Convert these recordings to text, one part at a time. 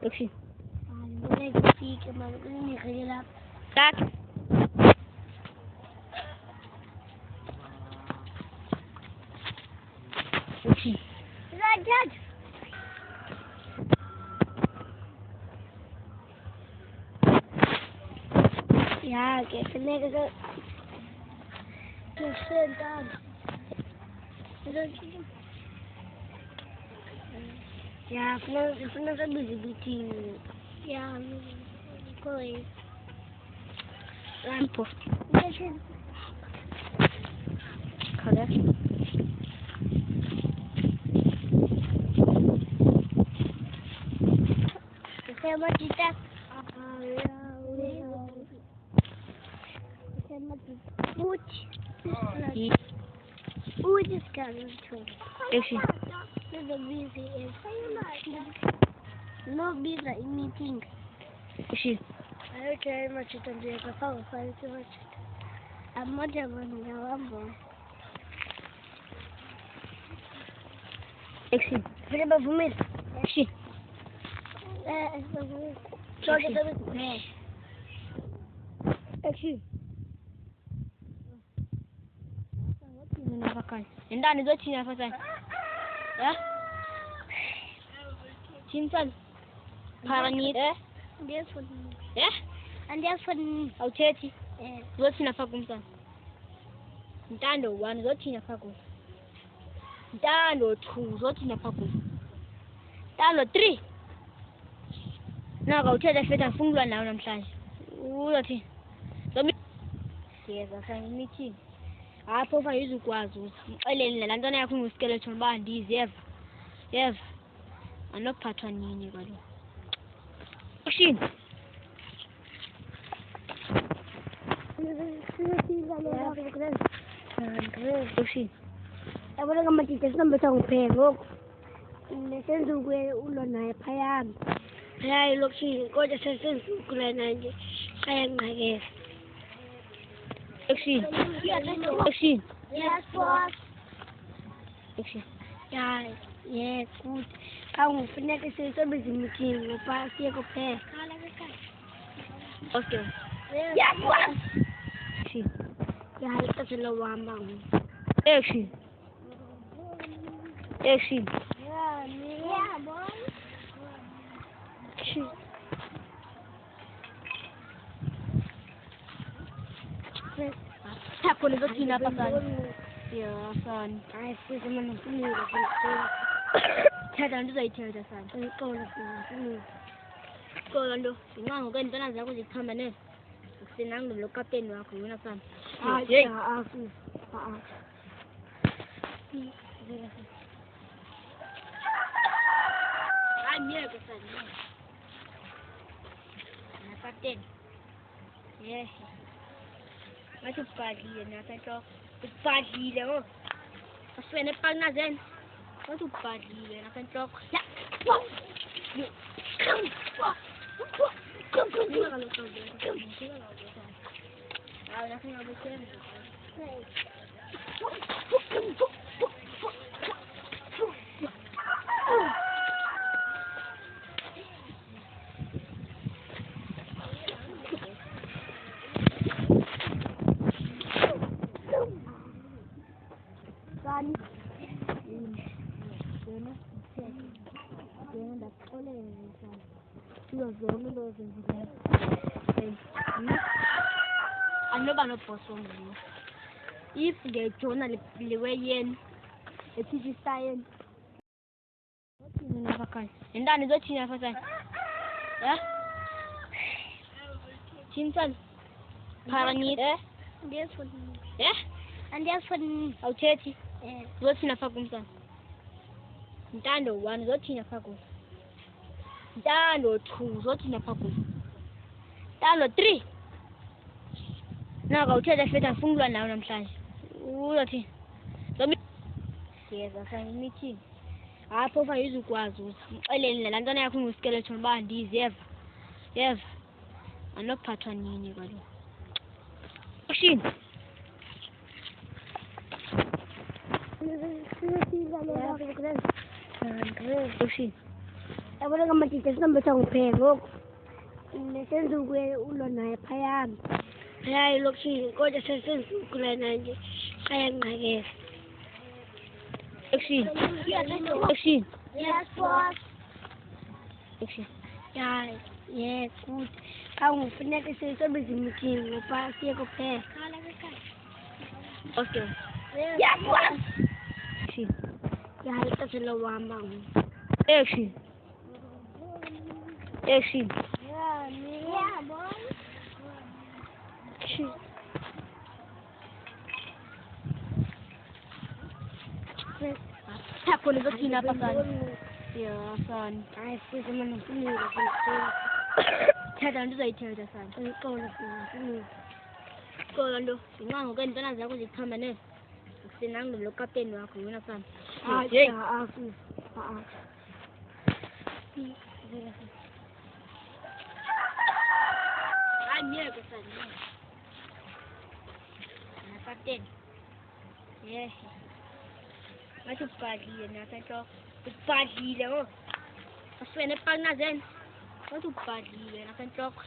Action. Start. Action. Ja, kijk, lekker zo. Tussen dan. Ja, vanaf een beetje. Ja, gooi. People. Action. Color. Sama kita. Just got into it. Action. The busy is no busy anything. Action. Okay, much it and the power fight to watch it. I'm not even now. Action. Remember for me. Action. Action. Ndani zochina fasa. Yeah? Chinsan. Parangit. There's one. Yeah? And there's one. Aucheti. Zochina fakumsan. Ntando 1 zochina fakum. Ntando 2 zochina fakum. Ntando 3. Naka uthetha fetha ngifungulwa nawo namhlanje. Uyothi. Yeza sanye meeting. Apho fa yizukwazi uxelele la ntwana yakho ngeskeleton ba ndiziyeva. Yeva. Anophathwa nini kwalo. Action. Action. Yabona kamatite sinambetha ngipheke ngoku. Nesenza ukwe ulwa naye phayana. Phaya elokishini kodwa sesenza ukulana nje. Ayangqakela. Action. Action. Yes, boss. Action. Yeah, good. Kangufuneka sisebenze meeting ngoba siye kuphela. Okay. Yes, boss. Action. Ya ixesha lohamba ngoku. Action. Action. Yeah, boss. Action. Hapo ni zote hapa sana. Yeah, sana. Ai, sisi mwana mfunga. Tata ndizo ithetha sana. Ikona mfunga. Kola ndo ingango kwentana zakho zikhamba ne. Sinangu lo captain wakho wena sana. Anyeke sana. Na captain. Yes. Wathi ubhadlile nasenhloko. Ubhadlile ho. Aswene epanazeni. Wathi ubhadlile nasenhloko. Ya. Anoba no poso ngini. If the journal liweyen ethi science. What you mean abakai? Ndani zochina fasa. Yeah? Chinsan. Parangit. There's one. Yeah? And there's one. Aucheti. Zochina fakumsan. Ntando 1 zochina fakum. Ntando 2 zochina fakum. Ntando 3. Naka uthetha fetha ngifungulwa nawo namhlanje. Uyothi. Yeza sanye meeting. Apho fa yizukwazi uxelele la ntwana yakho ngeskeleton ba ndiziyeva. Yeva. Anophathwa nini kwalo. Action. Action. yabona ngamatita sinambetha ngipheke ngoku nesenza ukuye ulwa naye phaya elokishini kodwa sesenza ukulana nje ayangqakela Action. yes boss Action. yeah good kangufuneka sisebenza imeeting ngoba siye kuphela Okay. yes boss Action. ixesha lokuhamba Action. Action. yeah boss Action. Takho nizothini apha sana? Yeah, sana. hayi sisi mana funile Thetha nto uzayithetha sana. ngixolo funile Xolo nto, ngenxa ngoku iintwana zakho zichambene. Sinangu lo kapteni wakho wena sana. hayi Hayi miyeke sana. Na kapteni. Yes. Ngathi ubhadlile napha entloko. Ubhadlile ngo. Aswene epakina zeni. Ngathi ubhadlile napha entloko.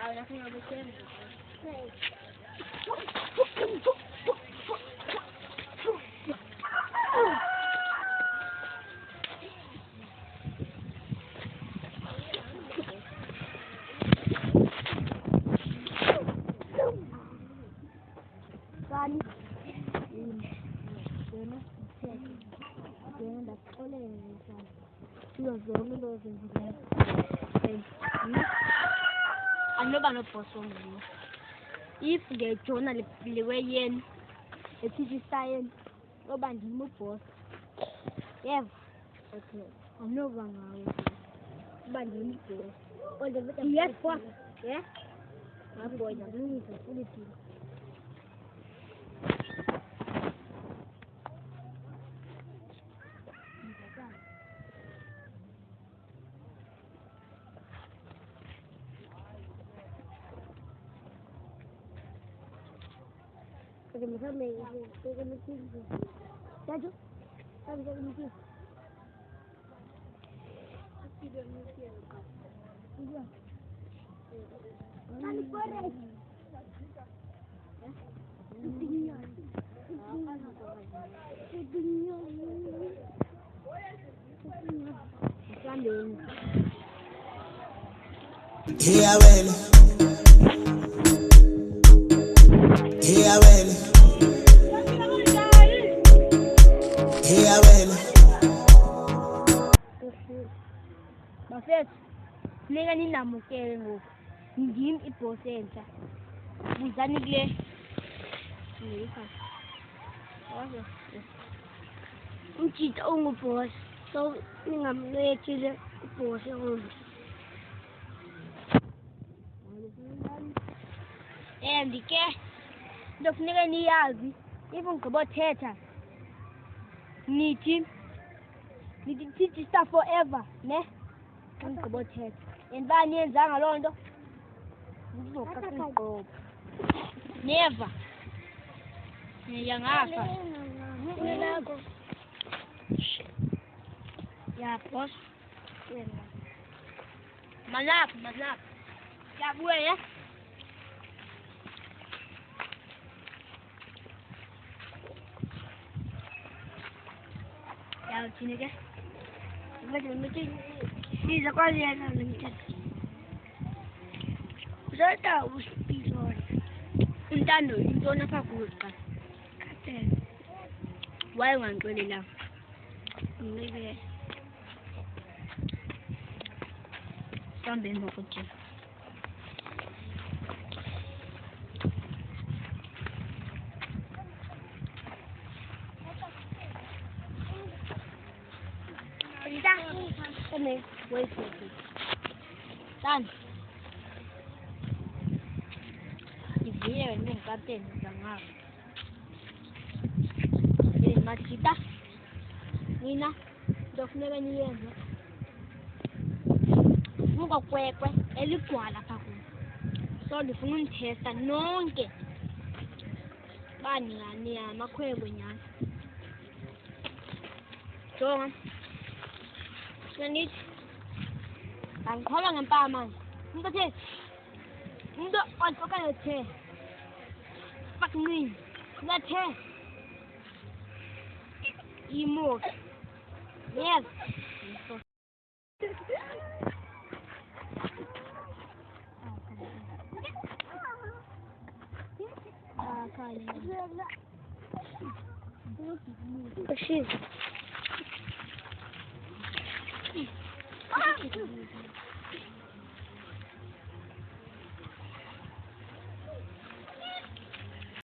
Hayi lapha ngabekeni. Sani. Yena ndaxolela sana. Izo zonke into ezenzileyo. Anoba nobhosi womngeni. If ngejona liweyeni eteach science oba ndim ubhosi. Yeva. Okay. Anoba ngawe. Uba ndim ubhosi. Yes boss. Yeah. Ngaboy ndalungisa futhi. Porque me sale que me tiene. ¿Tacho? ¿Sabes qué me tiene? Dale fuera. Here well, here well, here well. Bafethu, funeka ninamukele ngoku. Ndim ibhosi entsha. Buzani kule. Ngiyikha. Wazo. Umjita ungubhosi. So ningamlethile ubhosi onje. Ndike into kufuneka niyazi if ngigqibothetha nithi teacher forever ne ngigqibothetha and uba niyenzanga loo nto ndizoqaqigqobo never yangafa Ulelako. ya boss malapha yabuye yawuthini ke Manje meeting siza kwazi yana limited. Uzata usipilo. intando intona apha kuwe xa Kapteni. waye ungandixelelanga Ngeke. mhlawumbi emva kothe wait Tan ndivile wena ungukapteni zangapha majita nina nto funeka niyenze ungokwekwe eligwala phaa kuyo so ndifuna undithesta nonke Bani ni amakhwebu nyana. Jonga. Ngithi angikholwa ngempama manje. Umntathe. Umuntu oqoqa nethe. Bakuni. Nethe. Imo. Yes. Oxi.